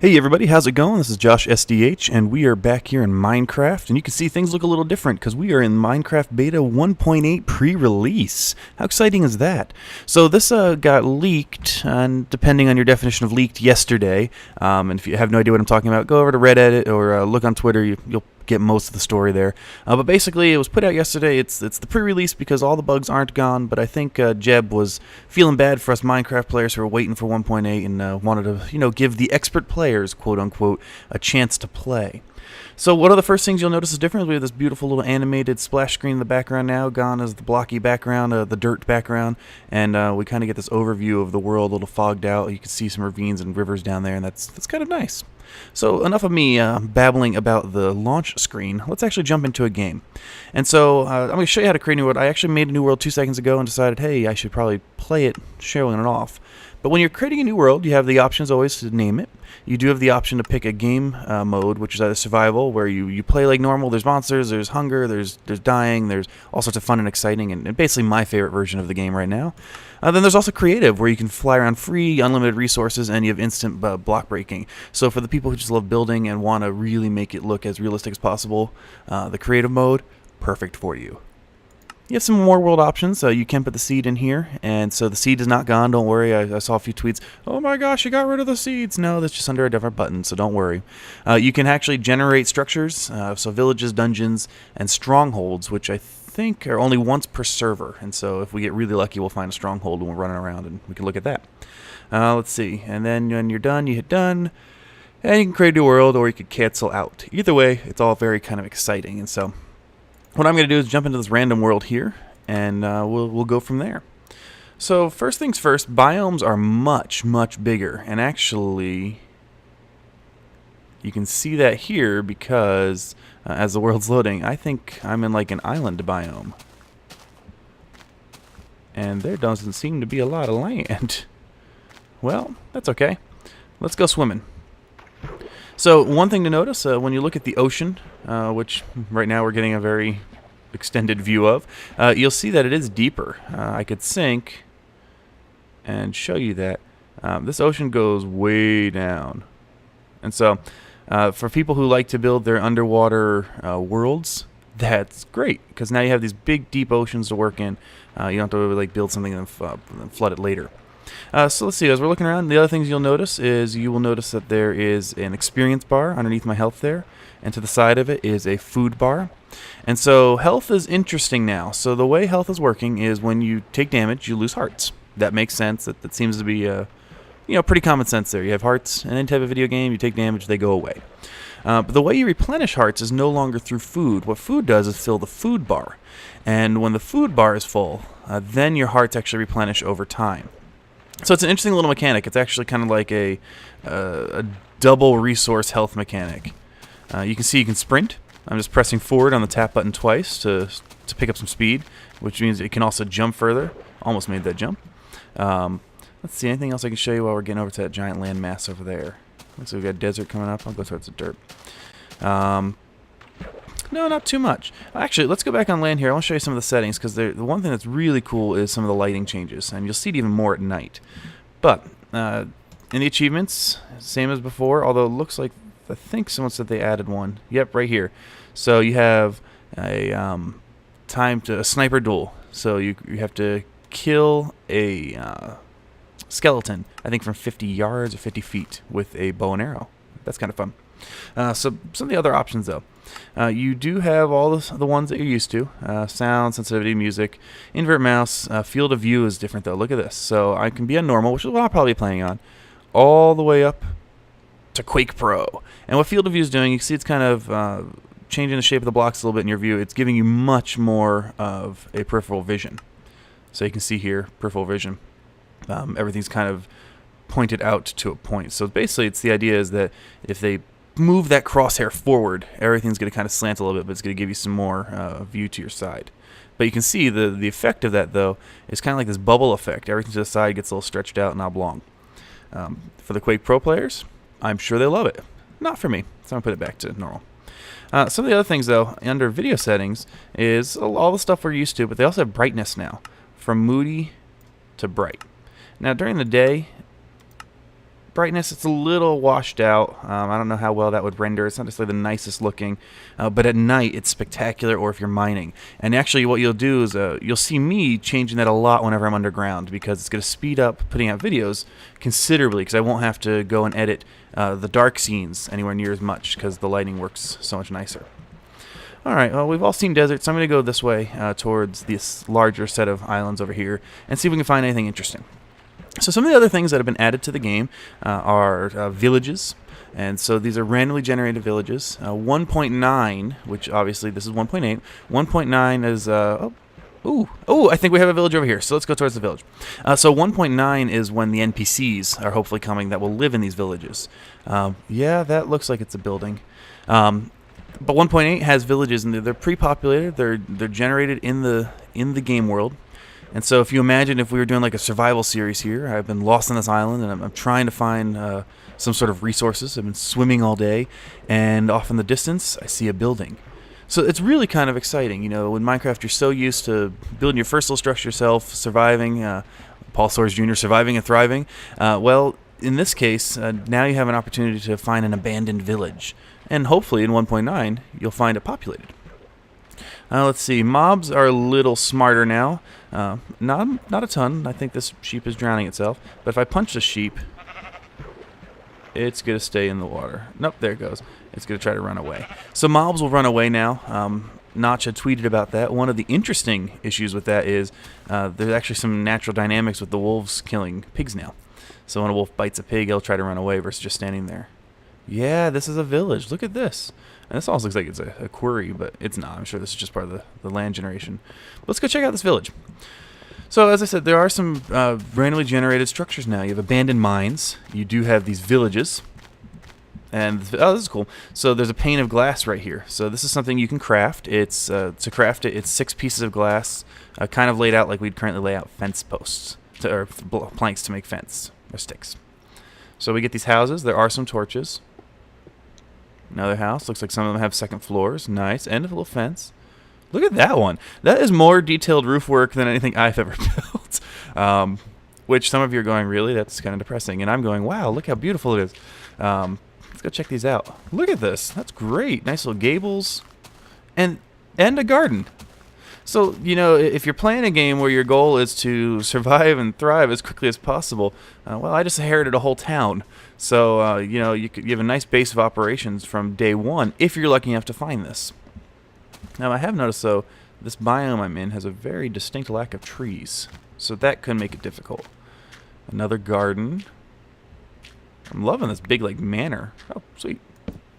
Hey everybody, how's it going? This is JoshSDH, and we are back here in Minecraft, and you can see things look a little different because we are in Minecraft Beta 1.8 pre-release. How exciting is that? So this got leaked, and depending on your definition of leaked, yesterday. And if you have no idea what I'm talking about, go over to Reddit or look on Twitter. You'll get most of the story there. But basically, it was put out yesterday. It's the pre-release because all the bugs aren't gone, but I think Jeb was feeling bad for us Minecraft players who were waiting for 1.8 and wanted to, give the expert players, quote-unquote, a chance to play. So one of the first things you'll notice is different. We have this beautiful little animated splash screen in the background now. Gone is the blocky background, the dirt background, and we kind of get this overview of the world a little fogged out. You can see some ravines and rivers down there, and that's kind of nice. So enough of me babbling about the launch screen. Let's actually jump into a game. And so I'm going to show you how to create a new world. I actually made a new world 2 seconds ago and decided, hey, I should probably play it showing it off. But when you're creating a new world, you have the options always to name it. You do have the option to pick a game mode, which is either survival, where you play like normal. There's monsters, there's hunger, there's dying, there's all sorts of fun and exciting, and basically my favorite version of the game right now. Then there's also creative, where you can fly around free, unlimited resources, and you have instant block breaking. So for the people who just love building and want to really make it look as realistic as possible, the creative mode, perfect for you. You have some more world options. You can put the seed in here, and so the seed is not gone. Don't worry. I saw a few tweets. Oh my gosh, you got rid of the seeds. No, that's just under a different button, so don't worry. You can actually generate structures, so villages, dungeons, and strongholds, which I think are only once per server. And so if we get really lucky, we'll find a stronghold when we're running around, and we can look at that. Let's see. And then when you're done, you hit done, and you can create a new world, or you could cancel out. Either way, it's all very kind of exciting, and so what I'm going to do is jump into this random world here, and we'll go from there. So first things first, biomes are much, much bigger, and actually you can see that here because as the world's loading, I think I'm in like an island biome. And there doesn't seem to be a lot of land. Well, that's okay. Let's go swimming. So one thing to notice when you look at the ocean, which right now we're getting a very extended view of, you'll see that it is deeper. I could sink and show you that. This ocean goes way down. And so for people who like to build their underwater worlds, that's great, because now you have these big deep oceans to work in. You don't have to really, like, build something and then flood it later. So let's see, as we're looking around, the other things you'll notice is you will notice that there is an experience bar underneath my health there, and to the side of it is a food bar. And so health is interesting now. So the way health is working is when you take damage, you lose hearts. That makes sense. That seems to be pretty common sense there. You have hearts in any type of video game, you take damage, they go away. But the way you replenish hearts is no longer through food. What food does is fill the food bar. And when the food bar is full, then your hearts actually replenish over time. So it's an interesting little mechanic. It's actually kind of like a double resource health mechanic. You can see you can sprint. I'm just pressing forward on the tap button twice to pick up some speed, which means it can also jump further. Almost made that jump. Let's see, anything else I can show you while we're getting over to that giant land mass over there? Looks like we've got desert coming up. I'll go towards the dirt. No, not too much. Actually, let's go back on land here. I want to show you some of the settings, because the one thing that's really cool is some of the lighting changes, and you'll see it even more at night. But in the achievements, same as before, although it looks like, I think someone said they added one. Yep, right here. So you have a a sniper duel. So you have to kill a skeleton, I think from 50 yards or 50 feet with a bow and arrow. That's kind of fun. So some of the other options, though. You do have all the ones that you're used to. Sound, sensitivity, music, invert mouse. Field of view is different, though. Look at this. So I can be on normal, which is what I'll probably be playing on, all the way up to Quake Pro. And what field of view is doing, you can see it's kind of changing the shape of the blocks a little bit in your view. It's giving you much more of a peripheral vision. So you can see here, peripheral vision. Everything's kind of pointed out to a point. So basically, it's the idea is that if they move that crosshair forward, everything's going to kind of slant a little bit, but it's going to give you some more view to your side. But you can see the effect of that, though, is kind of like this bubble effect. Everything to the side gets a little stretched out and oblong. For the Quake Pro players, I'm sure they love it. Not for me, so I'm going to put it back to normal. Some of the other things, though, under video settings is all the stuff we're used to, but they also have brightness now, from moody to bright. Now, during the day, brightness, it's a little washed out. I don't know how well that would render. It's not necessarily the nicest looking, but at night it's spectacular, or if you're mining. And actually what you'll do is you'll see me changing that a lot whenever I'm underground, because it's going to speed up putting out videos considerably, because I won't have to go and edit the dark scenes anywhere near as much, because the lighting works so much nicer. Alright, well, we've all seen deserts, so I'm going to go this way towards this larger set of islands over here and see if we can find anything interesting. So some of the other things that have been added to the game are villages, and so these are randomly generated villages. 1.9, which obviously this is 1.8. 1.9 is, I think we have a village over here, so let's go towards the village. So 1.9 is when the NPCs are hopefully coming that will live in these villages. Yeah, that looks like it's a building. But 1.8 has villages, and they're pre-populated. They're generated in the game world. And so if you imagine if we were doing like a survival series here, I've been lost on this island, and I'm trying to find some sort of resources. I've been swimming all day, and off in the distance, I see a building. So it's really kind of exciting. You know, in Minecraft, you're so used to building your first little structure yourself, surviving, Paul Soares Jr., surviving and thriving. Well, in this case, now you have an opportunity to find an abandoned village. And hopefully in 1.9, you'll find it populated. Let's see, mobs are a little smarter now. Not a ton. I think this sheep is drowning itself. But if I punch the sheep, it's going to stay in the water. Nope, there it goes. It's going to try to run away. So mobs will run away now. Notch had tweeted about that. One of the interesting issues with that is there's actually some natural dynamics with the wolves killing pigs now. So when a wolf bites a pig, he'll try to run away versus just standing there. Yeah, this is a village. Look at this. And this almost looks like it's a quarry, but it's not. I'm sure this is just part of the land generation. But let's go check out this village. So, as I said, there are some randomly generated structures now. You have abandoned mines. You do have these villages. And, oh, this is cool. So, there's a pane of glass right here. So, this is something you can craft. It's to craft it, it's 6 pieces of glass, kind of laid out like we'd currently lay out fence posts, or planks to make fence, or sticks. So, we get these houses. There are some torches. Another house. Looks like some of them have second floors. Nice. And a little fence. Look at that one. That is more detailed roof work than anything I've ever built. Which some of you are going, really? That's kind of depressing. And I'm going, wow, look how beautiful it is. Let's go check these out. Look at this. That's great. Nice little gables. And a garden. So, you know, if you're playing a game where your goal is to survive and thrive as quickly as possible, well, I just inherited a whole town. So, you know, you have a nice base of operations from day one, if you're lucky enough to find this. Now, I have noticed, though, this biome I'm in has a very distinct lack of trees. So that could make it difficult. Another garden. I'm loving this big, like, manor. Oh, sweet.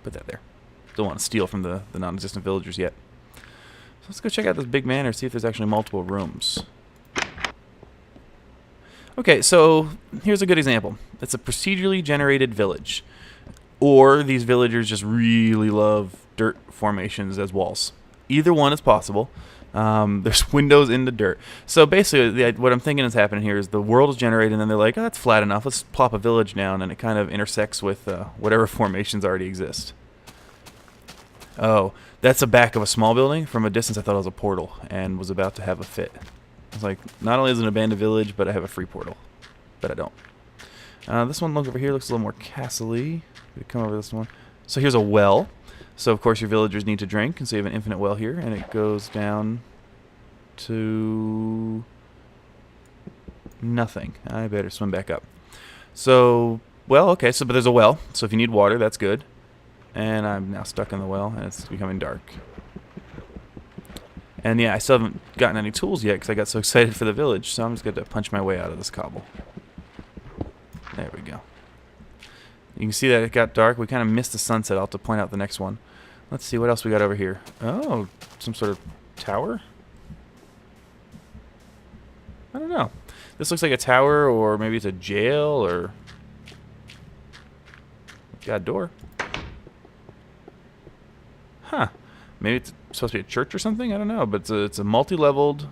Put that there. Don't want to steal from the non-existent villagers yet. So let's go check out this big manor, see if there's actually multiple rooms. Okay, so here's a good example. It's a procedurally generated village. Or these villagers just really love dirt formations as walls. Either one is possible. There's windows in the dirt. So basically, what I'm thinking is happening here is the world is generated, and then they're like, oh, that's flat enough. Let's plop a village down, and it kind of intersects with whatever formations already exist. Oh, that's the back of a small building. From a distance, I thought it was a portal and was about to have a fit. It's like, not only is it an abandoned village, but I have a free portal. But I don't. This one, look over here, looks a little more castle-y. We come over this one. So here's a well. So, of course, your villagers need to drink, and so you have an infinite well here, and it goes down to nothing. I better swim back up. So, well, okay, so but there's a well. So if you need water, that's good. And I'm now stuck in the well, and it's becoming dark. And yeah, I still haven't gotten any tools yet because I got so excited for the village. So I'm just going to punch my way out of this cobble. There we go. You can see that it got dark. We kind of missed the sunset. I'll have to point out the next one. Let's see what else we got over here. Oh, some sort of tower? I don't know. This looks like a tower, or maybe it's a jail, or... Got a door. Huh. Maybe it's supposed to be a church or something? I don't know. But it's a multi-leveled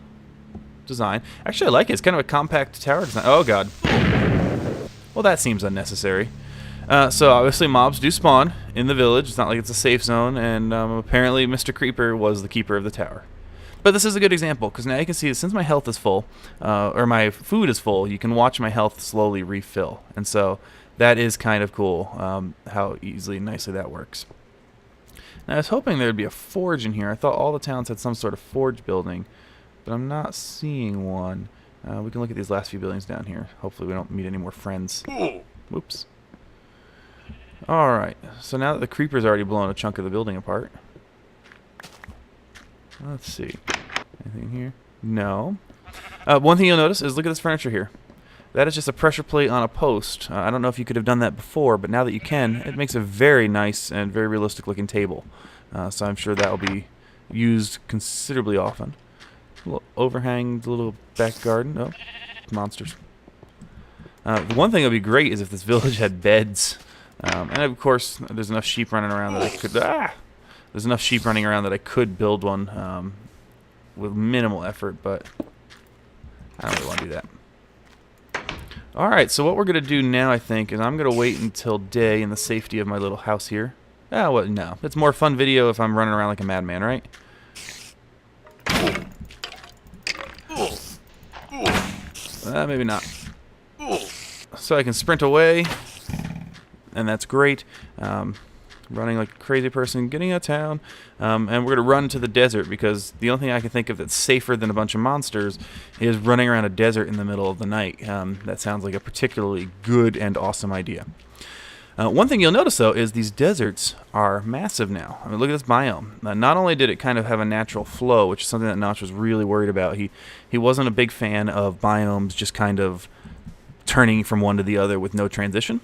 design. Actually, I like it. It's kind of a compact tower design. Oh, God. Well, that seems unnecessary. So, obviously, mobs do spawn in the village. It's not like it's a safe zone. And apparently, Mr. Creeper was the keeper of the tower. But this is a good example, because now you can see that since my health is full, or my food is full, you can watch my health slowly refill. And so that is kind of cool, how easily and nicely that works. Now I was hoping there would be a forge in here. I thought all the towns had some sort of forge building, but I'm not seeing one. We can look at these last few buildings down here. Hopefully we don't meet any more friends. Whoops. Alright, so now that the creeper's already blown a chunk of the building apart. Let's see. Anything here? No. One thing you'll notice is look at this furniture here. That is just a pressure plate on a post. I don't know if you could have done that before, but now that you can, it makes a very nice and very realistic looking table. So I'm sure that will be used considerably often. A little overhang, the little back garden. Oh, monsters. The one thing that would be great is if this village had beds. And of course, there's enough sheep running around that I could... There's enough sheep running around that I could build one with minimal effort, but I don't really want to do that. Alright, so what we're going to do now, I think, is I'm going to wait until day in the safety of my little house here. Well, no. It's more fun video if I'm running around like a madman, right? Maybe not. So I can sprint away, and that's great. Running like a crazy person, getting out of town. And we're going to run to the desert, because the only thing I can think of that's safer than a bunch of monsters is running around a desert in the middle of the night. That sounds like a particularly good and awesome idea. One thing you'll notice, though, is these deserts are massive now. I mean, look at this biome. Not only did it kind of have a natural flow, which is something that Notch was really worried about. He wasn't a big fan of biomes just kind of turning from one to the other with no transition.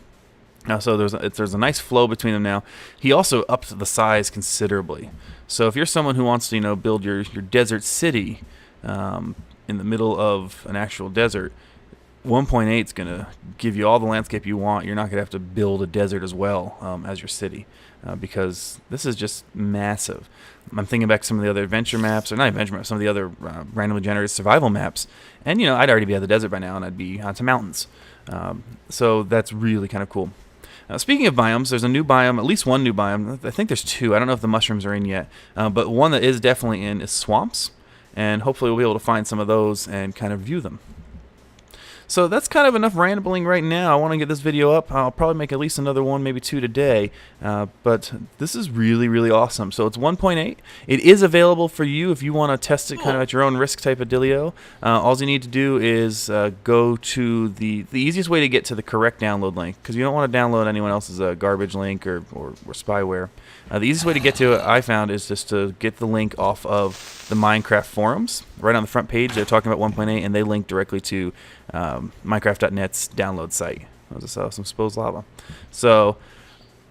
So there's a nice flow between them now. He also upped the size considerably. So if you're someone who wants to, build your desert city in the middle of an actual desert, 1.8 is going to give you all the landscape you want. You're not going to have to build a desert as well as your city, because this is just massive. I'm thinking back to some of the other adventure maps, or not adventure maps, some of the other randomly generated survival maps, and I'd already be out of the desert by now, and I'd be onto mountains. So that's really kind of cool. Speaking of biomes, there's a new biome, at least one new biome. I think there's two. I don't know if the mushrooms are in yet. But one that is definitely in is swamps. And hopefully we'll be able to find some of those and kind of view them. So that's kind of enough rambling right now. I want to get this video up. I'll probably make at least another one, maybe two today. But this is really, really awesome. So it's 1.8. It is available for you if you want to test it kind of at your own risk type of dealio. All you need to do is go to the easiest way to get to the correct download link, because you don't want to download anyone else's garbage link or spyware. The easiest way to get to it, I found, is just to get the link off of the Minecraft forums. Right on the front page, they're talking about 1.8, and they link directly to Minecraft.net's download site. I'll just some supposed lava. So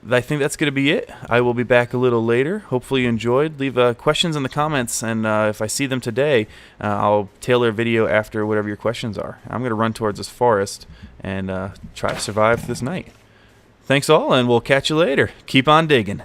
I think that's going to be it. I will be back a little later. Hopefully you enjoyed. Leave questions in the comments, and if I see them today, I'll tailor a video after whatever your questions are. I'm going to run towards this forest and try to survive this night. Thanks all, and we'll catch you later. Keep on digging.